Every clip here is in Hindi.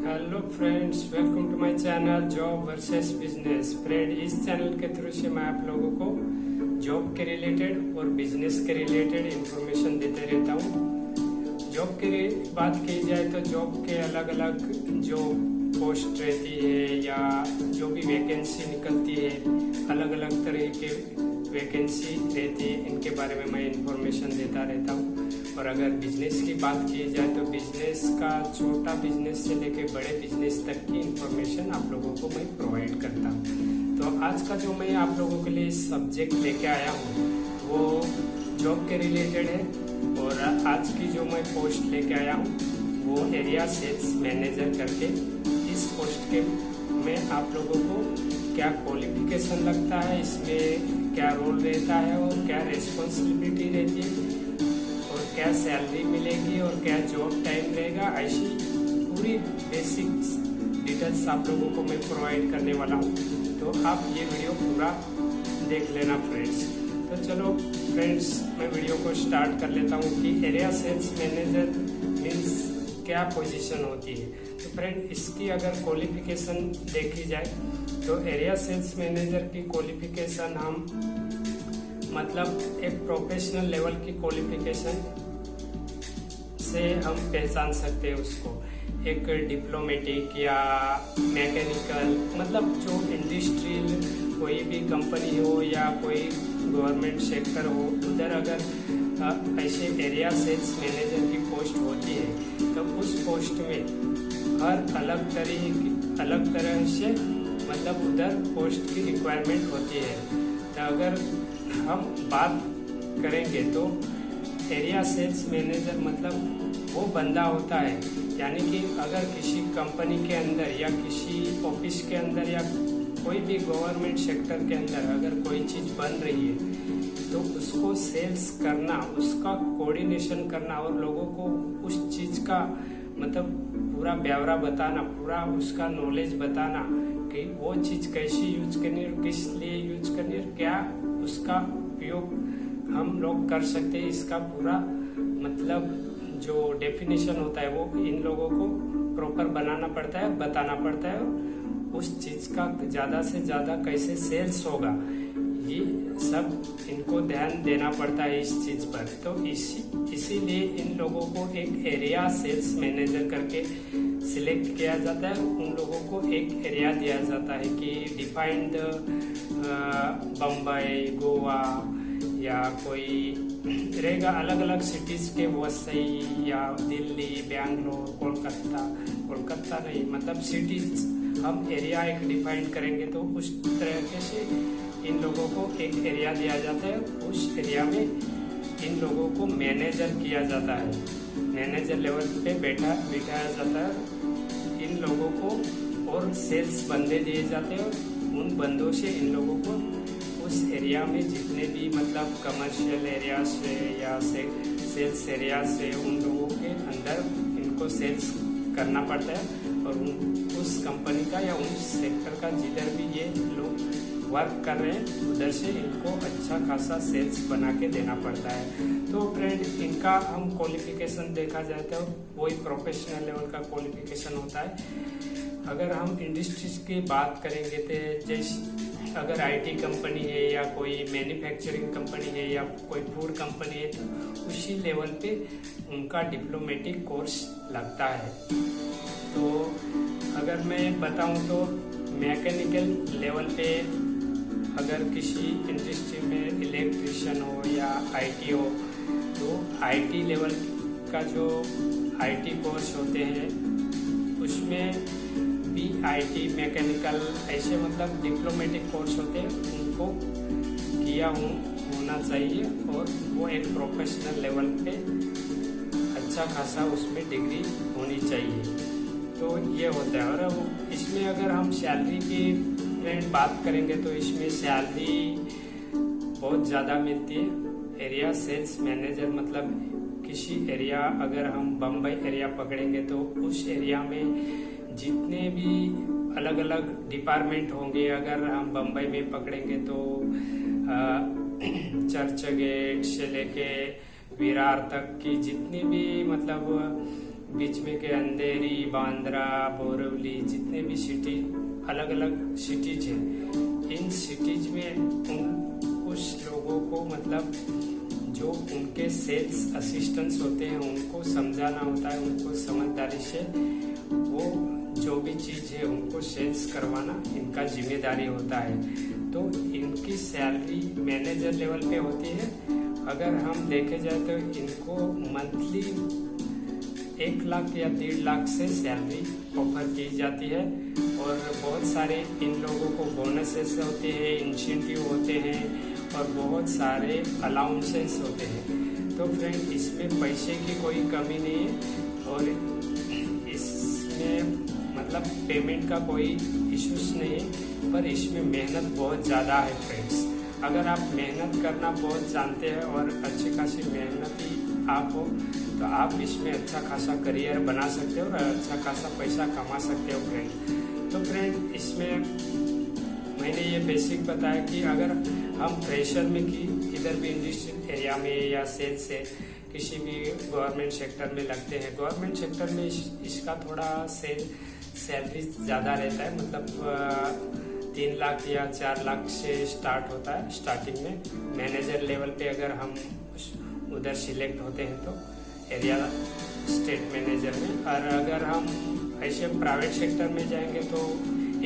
Hello friends, welcome to my channel job versus business. Friend, इस चैनल के थ्रू से मैं आप लोगों को जॉब के रिलेटेड और बिजनेस के रिलेटेड इंफॉर्मेशन देते रहता हूँ। जॉब की बात की जाए तो जॉब के अलग अलग जो पोस्ट रहती है या जो भी वैकेंसी निकलती है, अलग अलग तरह के वैकेंसी रहती है, इनके बारे में मैं इंफॉर्मेशन देता रहता हूँ। और अगर बिजनेस की बात की जाए तो बिजनेस का छोटा बिजनेस से लेके बड़े बिजनेस तक की इंफॉर्मेशन आप लोगों को मैं प्रोवाइड करता हूँ। तो आज का जो मैं आप लोगों के लिए सब्जेक्ट लेके आया हूँ वो जॉब के रिलेटेड है। और आज की जो मैं पोस्ट लेके आया हूँ वो एरिया सेल्स मैनेजर करके। इस पोस्ट के में आप लोगों को क्या क्वालिफिकेशन लगता है, इसमें क्या रोल रहता है और क्या रिस्पॉन्सिबिलिटी रहती है और क्या सैलरी मिलेगी और क्या जॉब टाइम रहेगा, ऐसी पूरी बेसिक्स डिटेल्स आप लोगों को मैं प्रोवाइड करने वाला हूँ। तो आप ये वीडियो पूरा देख लेना फ्रेंड्स। तो चलो फ्रेंड्स, मैं वीडियो को स्टार्ट कर लेता हूँ कि एरिया सेल्स मैनेजर मीन्स क्या पोजीशन होती है। तो फ्रेंड, इसकी अगर क्वालिफिकेशन देखी जाए तो एरिया सेल्स मैनेजर की क्वालिफिकेशन हम मतलब एक प्रोफेशनल लेवल की क्वालिफिकेशन से हम पहचान सकते हैं उसको। एक डिप्लोमेटिक या मैकेनिकल, मतलब जो इंडस्ट्रियल कोई भी कंपनी हो या कोई गवर्नमेंट सेक्टर हो, उधर अगर ऐसे एरिया सेल्स मैनेजर की पोस्ट होती है तो उस पोस्ट में हर अलग तरह से मतलब उधर पोस्ट की रिक्वायरमेंट होती है। तो अगर हम बात करेंगे तो एरिया सेल्स मैनेजर मतलब वो बंदा होता है, यानी कि अगर किसी कंपनी के अंदर या किसी ऑफिस के अंदर या कोई भी गवर्नमेंट सेक्टर के अंदर अगर कोई चीज़ बन रही है तो उसको सेल्स करना, उसका कोऑर्डिनेशन करना और लोगों को उस चीज़ का मतलब पूरा ब्यौरा बताना, पूरा उसका नॉलेज बताना कि वो चीज़ कैसी यूज करनी है, किस लिए यूज करनी है, क्या उसका उपयोग हम लोग कर सकते हैं, इसका पूरा मतलब जो डेफिनेशन होता है वो इन लोगों को प्रॉपर बनाना पड़ता है, बताना पड़ता है। उस चीज़ का ज़्यादा से ज़्यादा कैसे सेल्स होगा, ये सब इनको ध्यान देना पड़ता है इस चीज़ पर। तो इसीलिए इन लोगों को एक एरिया सेल्स मैनेजर करके सिलेक्ट किया जाता है। उन लोगों को एक एरिया दिया जाता है कि डिफाइंड बम्बई, गोवा या कोई रहेगा अलग अलग सिटीज के, वसई या दिल्ली, बैंगलोर, कोलकाता नहीं, मतलब सिटीज हम एरिया एक डिफाइन करेंगे तो उस तरीके से इन लोगों को एक एरिया दिया जाता है। उस एरिया में इन लोगों को मैनेजर किया जाता है, मैनेजर लेवल पे बिठाया जाता है इन लोगों को। और सेल्स बंदे दिए जाते हैं और उन बंदों से इन लोगों को उस एरिया में जितने भी मतलब कमर्शियल एरिया से या सेल्स एरिया से उन लोगों के अंदर इनको सेल्स करना पड़ता है। और उस कंपनी का या उस सेक्टर का जिधर भी ये लोग वर्क कर रहे हैं उधर से इनको अच्छा खासा सेल्स बना के देना पड़ता है। तो फ्रेंड, इनका हम क्वालिफिकेशन देखा जाए तो वही प्रोफेशनल लेवल का क्वालिफिकेशन होता है। अगर हम इंडस्ट्रीज की बात करेंगे तो जैसे अगर आईटी कंपनी है या कोई मैन्युफैक्चरिंग कंपनी है या कोई फूड कंपनी है तो उसी लेवल पे उनका डिप्लोमेटिक कोर्स लगता है। तो अगर मैं बताऊं तो मैकेनिकल लेवल पे अगर किसी इंडस्ट्री में इलेक्ट्रिशियन हो या आईटी हो तो आईटी लेवल का जो आईटी कोर्स होते हैं उसमें भी आईटी, मैकेनिकल ऐसे मतलब डिप्लोमेटिक कोर्स होते हैं, उनको किया होना चाहिए और वो एक प्रोफेशनल लेवल पे अच्छा खासा उसमें डिग्री होनी चाहिए। तो ये होता है। और इसमें अगर हम सैलरी की फ्रेंड बात करेंगे तो इसमें सैलरी बहुत ज़्यादा मिलती है। एरिया सेल्स मैनेजर मतलब किसी एरिया, अगर हम बम्बई एरिया पकड़ेंगे तो उस एरिया में जितने भी अलग अलग डिपार्टमेंट होंगे, अगर हम बम्बई में पकड़ेंगे तो चर्च गेट से लेके विरार तक की जितनी भी मतलब बीच में के अंधेरी, बांद्रा, बोरिवली, जितने भी सिटी, अलग अलग सिटीज हैं, इन सिटीज में उस लोगों को मतलब जो उनके सेल्स असिस्टेंट्स होते हैं उनको समझाना होता है, उनको समझदारी से वो जो भी चीज़ है उनको सेल्स करवाना इनका जिम्मेदारी होता है। तो इनकी सैलरी मैनेजर लेवल पे होती है। अगर हम देखे जाए तो इनको मंथली 1 लाख या 1.5 लाख से सैलरी ऑफर की जाती है और बहुत सारे इन लोगों को बोनसेस होते हैं, इंसेंटिव होते हैं और बहुत सारे अलाउंसेस होते हैं। तो फ्रेंड, इसमें पैसे की कोई कमी नहीं है और इसमें मतलब पेमेंट का कोई इश्यूज नहीं है, पर इसमें मेहनत बहुत ज़्यादा है फ्रेंड्स। अगर आप मेहनत करना बहुत जानते हैं और अच्छी खासी मेहनती आप हो तो आप इसमें अच्छा खासा करियर बना सकते हो और अच्छा खासा पैसा कमा सकते हो फ्रेंड। तो फ्रेंड, इसमें मैंने ये बेसिक बताया कि अगर हम फ्रेशर में कि इधर भी इंडस्ट्रियल एरिया में या सेल्स से किसी भी गवर्नमेंट सेक्टर में लगते हैं, गवर्नमेंट सेक्टर में इसका थोड़ा सैलरी ज़्यादा रहता है, मतलब 3 लाख या 4 लाख से स्टार्ट होता है स्टार्टिंग में। मैनेजर लेवल पे अगर हम उधर सिलेक्ट होते हैं तो एरिया स्टेट मैनेजर में, और अगर हम ऐसे प्राइवेट सेक्टर में जाएंगे तो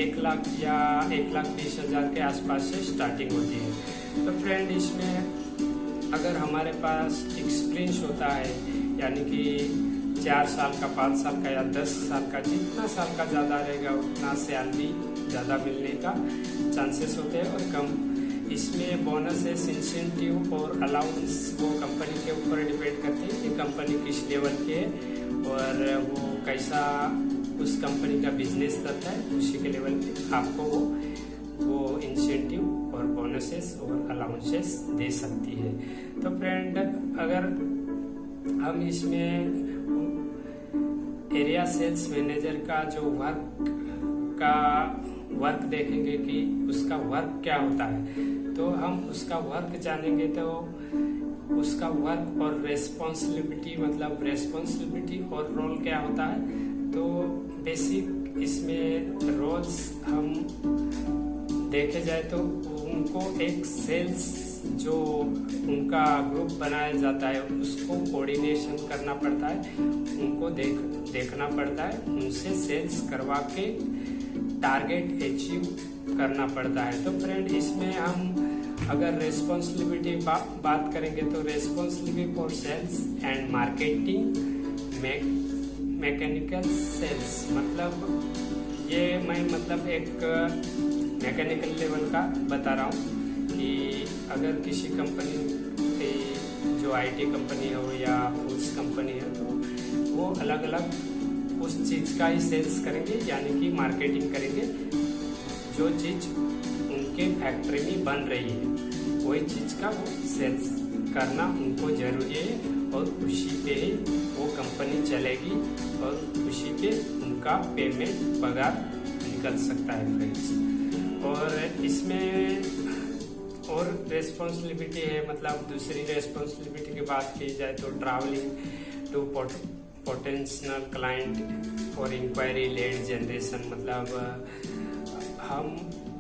1 लाख या 1,20,000 के आसपास से स्टार्टिंग होती है। तो फ्रेंड, इसमें अगर हमारे पास एक्सपीरियंस होता है, यानी कि 4 साल का, 5 साल का या 10 साल का, जितना साल का ज़्यादा रहेगा उतना सैलरी ज़्यादा मिलने का चांसेस होते हैं। और कम इसमें बोनसेस, इंसेंटिव और अलाउंस वो कंपनी के ऊपर डिपेंड करती है कि कंपनी किस लेवल की है और वो कैसा उस कंपनी का बिजनेस चलता है, उसी के लेवल पे आपको वो इंसेंटिव और बोनसेस और अलाउंसेस दे सकती है। तो फ्रेंड, अगर हम इसमें एरिया सेल्स मैनेजर का जो वर्क देखेंगे कि उसका वर्क क्या होता है, तो हम उसका वर्क जानेंगे तो उसका वर्क और रेस्पॉन्सिबिलिटी, मतलब रेस्पॉन्सिबिलिटी और रोल क्या होता है। तो बेसिक इसमें रोल्स हम देखे जाए तो उनको एक सेल्स जो उनका ग्रुप बनाया जाता है उसको कोऑर्डिनेशन करना पड़ता है, उनको देखना पड़ता है, उनसे सेल्स करवा के टारगेट अचीव करना पड़ता है। तो फ्रेंड, इसमें हम अगर रेस्पॉन्सिबिलिटी बात करेंगे तो responsibility for sales and marketing, mechanical sales, मतलब ये मैं मतलब एक मैकेनिकल लेवल का बता रहा हूँ कि अगर किसी कंपनी जो आईटी कंपनी हो या फूड्स कंपनी है तो वो अलग अलग उस चीज़ का ही सेल्स करेंगे, यानी कि मार्केटिंग करेंगे। जो चीज़ उनके फैक्ट्री में बन रही है वही चीज़ का वो सेल्स करना उनको ज़रूरी है और उसी पे ही वो कंपनी चलेगी और उसी पे उनका पेमेंट पगार निकल सकता है फ्रेंड्स। और इसमें और रेस्पॉन्सिबिलिटी है, मतलब दूसरी रेस्पॉन्सिबिलिटी की बात की जाए तो travelling to potential client for enquiry lead generation, मतलब हम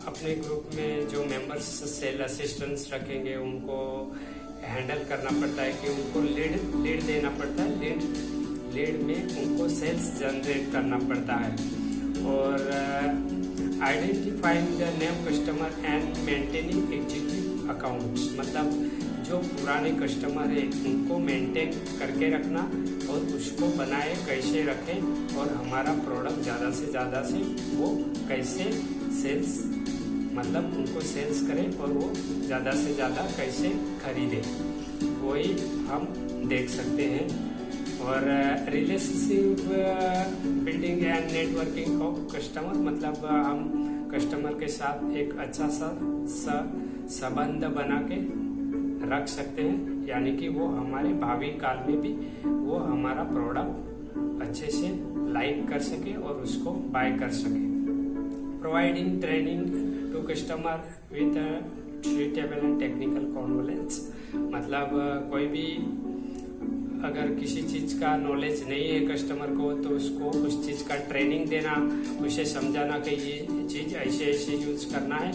अपने ग्रुप में जो मेंबर्स सेल असिस्टेंट्स रखेंगे उनको हैंडल करना पड़ता है कि उनको लीड देना पड़ता है, लीड में उनको सेल्स जनरेट करना पड़ता है। और identifying the new customer and maintaining executive accounts, मतलब जो पुराने कस्टमर है उनको मेंटेन करके रखना और उसको बनाए कैसे रखें और हमारा प्रोडक्ट ज़्यादा से ज़्यादा से वो कैसे सेल्स, मतलब उनको सेल्स करें और वो ज़्यादा से ज़्यादा कैसे खरीदें, वही हम देख सकते हैं। और relationship building and networking of customer, मतलब हम कस्टमर के साथ एक अच्छा सा संबंध बना के रख सकते हैं, यानी कि वो हमारे भावी काल में भी वो हमारा प्रोडक्ट अच्छे से लाइक कर सके और उसको बाय कर सके। Providing training to customer with suitable and technical convenience, मतलब कोई भी अगर किसी चीज का नॉलेज नहीं है कस्टमर को, तो उसको उस चीज का ट्रेनिंग देना, उसे समझाना कि ये चीज ऐसे ऐसे यूज करना है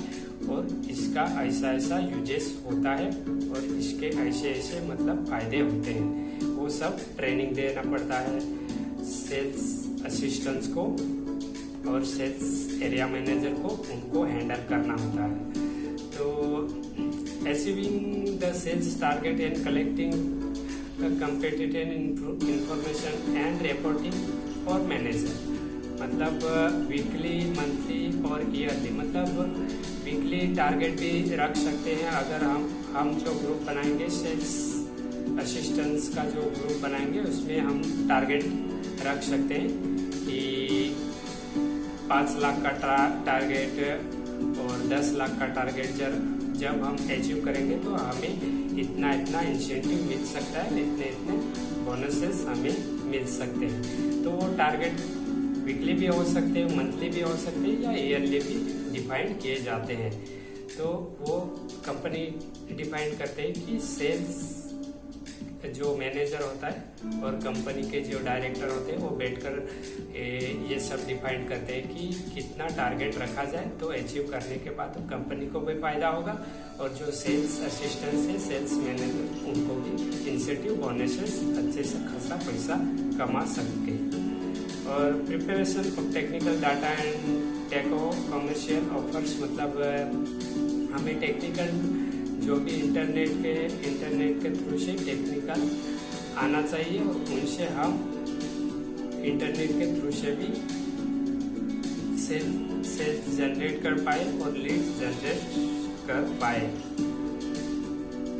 और इसका ऐसा ऐसा यूजेस होता है और इसके ऐसे ऐसे मतलब फायदे होते हैं, वो सब ट्रेनिंग देना पड़ता है सेल्स असिस्टेंट्स को और सेल्स एरिया मैनेजर को, उनको हैंडल करना होता है। तो achieving the sales target and collecting competitive information and reporting और मैनेजर, मतलब वीकली, मंथली और ईयरली, मतलब वीकली टारगेट भी रख सकते हैं। अगर हम जो ग्रुप बनाएंगे सेल्स असिस्टेंट्स का जो ग्रुप बनाएंगे उसमें हम टारगेट रख सकते हैं कि 5 लाख का टारगेट और 10 लाख का टारगेट जब हम अचीव करेंगे तो हमें इतना इतना इंसेंटिव मिल सकता है, इतने इतने बोनसेस हमें मिल सकते हैं। तो वो टारगेट वीकली भी हो सकते हैं, मंथली भी हो सकते हैं या ईयरली भी डिफाइन किए जाते हैं। तो वो कंपनी डिफाइन करते हैं कि सेल्स जो मैनेजर होता है और कंपनी के जो डायरेक्टर होते हैं वो बैठकर ये सब डिफाइन करते हैं कि कितना टारगेट रखा जाए, तो अचीव करने के बाद तो कंपनी को भी फायदा होगा और जो सेल्स असिस्टेंट है, सेल्स मैनेजर, उनको भी इंसेंटिव बोनसेस अच्छे से खासा पैसा कमा सकते हैं। और preparation of technical data and टेको कमर्शियल ऑफर्स, मतलब हमें टेक्निकल जो भी इंटरनेट के थ्रू से टेक्निकल आना चाहिए और उनसे हम इंटरनेट के थ्रू से भी सेल्स जनरेट कर पाए और लीड्स जनरेट कर पाए।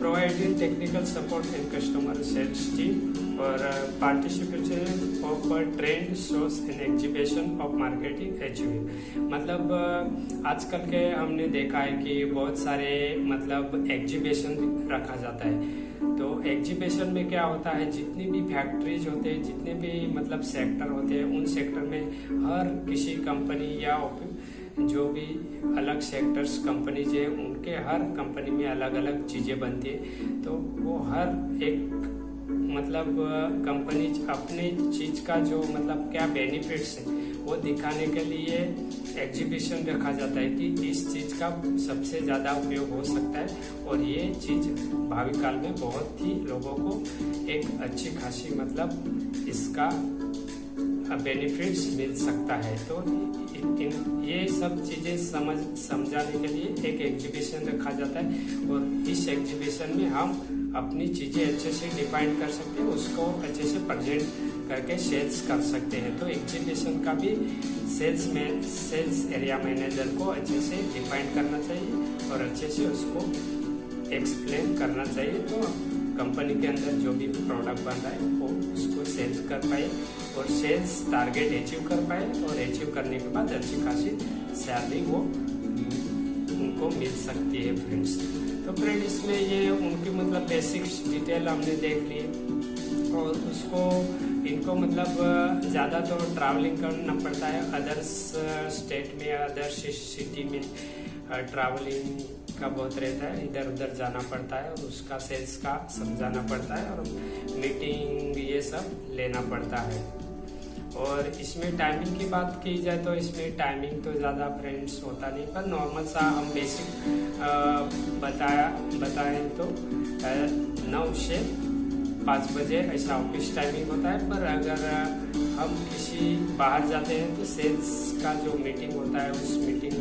Providing technical support and customer sales team और participation of trade shows and exhibition of marketing एचयू, मतलब आजकल के हमने देखा है कि बहुत सारे मतलब एग्जीबिशन रखा जाता है। तो एग्जीबिशन में क्या होता है, जितनी भी फैक्ट्रीज होते हैं, जितने भी मतलब सेक्टर होते हैं, उन सेक्टर में हर किसी कंपनी या जो भी अलग सेक्टर्स कंपनीज है, उनके हर कंपनी में अलग अलग चीजें बनती है। तो वो हर एक मतलब कंपनी अपने चीज का जो मतलब क्या बेनिफिट्स है वो दिखाने के लिए एग्जीबिशन रखा जाता है कि इस चीज का सबसे ज्यादा उपयोग हो सकता है और ये चीज भावी काल में बहुत ही लोगों को एक अच्छी खासी मतलब इसका बेनिफिट्स मिल सकता है। तो ये सब चीजें समझाने के लिए एक एग्जीबिशन रखा जाता है और इस एग्जीबिशन में हम अपनी चीजें अच्छे से डिफाइन कर सकते हैं, उसको अच्छे से प्रेजेंट करके सेल्स कर सकते हैं। तो एग्जीबिशन का भी सेल्स एरिया मैनेजर को अच्छे से डिफाइन करना चाहिए और अच्छे से उसको एक्सप्लेन करना चाहिए, तो कंपनी के अंदर जो भी प्रोडक्ट बन रहा है वो उसको सेल्स कर पाए और सेल्स टारगेट अचीव कर पाए और अचीव करने के बाद अच्छी खासी सैलरी वो उनको मिल सकती है फ्रेंड्स। तो फ्रेंड इसमें ये उनकी मतलब बेसिक्स डिटेल हमने देख ली और उसको इनको मतलब ज़्यादा तो ट्रैवलिंग करना पड़ता है, अदर्स स्टेट में अदर सिटी में ट्रैवलिंग का बहुत रहता है, इधर उधर जाना पड़ता है और उसका सेल्स का समझाना पड़ता है और मीटिंग ये सब लेना पड़ता है। और इसमें टाइमिंग की बात की जाए तो इसमें टाइमिंग तो ज़्यादा फ्रेंड्स होता नहीं, पर नॉर्मल सा हम बेसिक बताएं तो 9 से 5 बजे ऐसा ऑफिस टाइमिंग होता है। पर अगर हम किसी बाहर जाते हैं तो सेल्स का जो मीटिंग होता है उस मीटिंग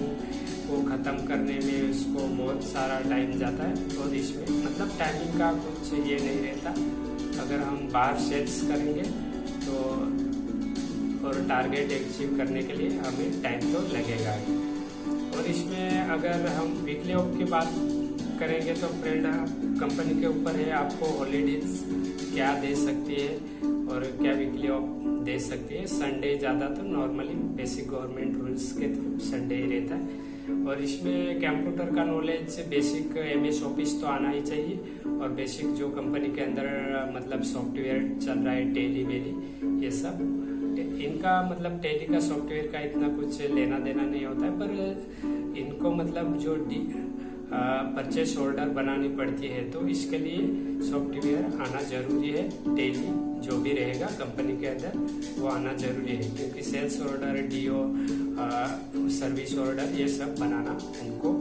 को ख़त्म करने में उसको बहुत सारा टाइम जाता है और इसमें मतलब टाइमिंग का कुछ ये नहीं रहता। अगर हम बाहर सेल्स करेंगे तो और टारगेट अचीव करने के लिए हमें टाइम तो लगेगा ही। और इसमें अगर हम वीकली ऑफ की बात करेंगे तो फ्रेंड कंपनी के ऊपर है, आपको हॉलीडेज क्या दे सकती है और क्या वीकली ऑफ दे सकती है। संडे ज़्यादा तो नॉर्मली बेसिक गवर्नमेंट रूल्स के थ्रू संडे ही रहता है। और इसमें कंप्यूटर का नॉलेज बेसिक MS ऑफिस तो आना ही चाहिए और बेसिक जो कंपनी के अंदर मतलब सॉफ्टवेयर चल रहा है टेली वेली ये सब, इनका मतलब टेली का सॉफ्टवेयर का इतना कुछ लेना देना नहीं होता है, पर इनको मतलब जो परचेस ऑर्डर बनानी पड़ती है, तो इसके लिए सॉफ्टवेयर आना जरूरी है। डेली जो भी रहेगा कंपनी के अंदर वो आना जरूरी है, क्योंकि sales order, DO, service order ये सब बनाना उनको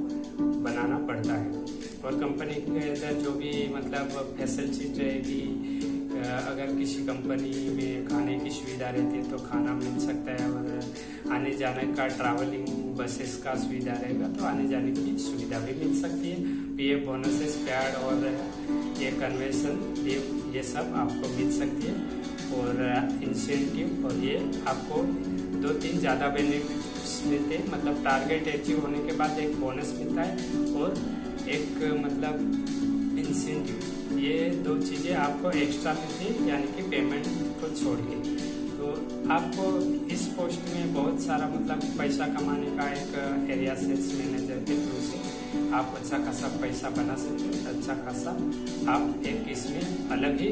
बनाना पड़ता है। और कंपनी के अंदर जो भी मतलब फैसिलिटी रहेगी, अगर किसी कंपनी में खाने की सुविधा रहती है तो खाना मिल सकता है, और आने जाने का ट्रैवलिंग बसेस का सुविधा रहेगा तो आने जाने की सुविधा भी मिल सकती है। पीएफ बोनसेस, पैड और ये कन्वेंशन लीव ये सब आपको मिल सकती है। और इंसेंटिव, और ये आपको 2-3 ज़्यादा बेनिफिट्स मिलते हैं। मतलब टारगेट अचीव होने के बाद एक बोनस मिलता है और एक मतलब इंसेंटिव, ये 2 चीज़ें आपको एक्स्ट्रा मिलती है, यानी कि पेमेंट को छोड़ के। तो आपको इस पोस्ट में बहुत सारा मतलब पैसा कमाने का एक एरिया सेल्स मैनेजर के थ्रू से आप अच्छा खासा पैसा बना सकते हो। अच्छा खासा आप एक इसमें अलग ही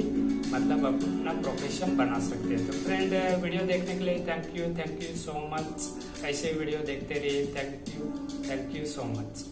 मतलब अपना प्रोफेशन बना सकते हैं। तो फ्रेंड, वीडियो देखने के लिए थैंक यू सो मच। ऐसे वीडियो देखते रहिए। Thank you so much.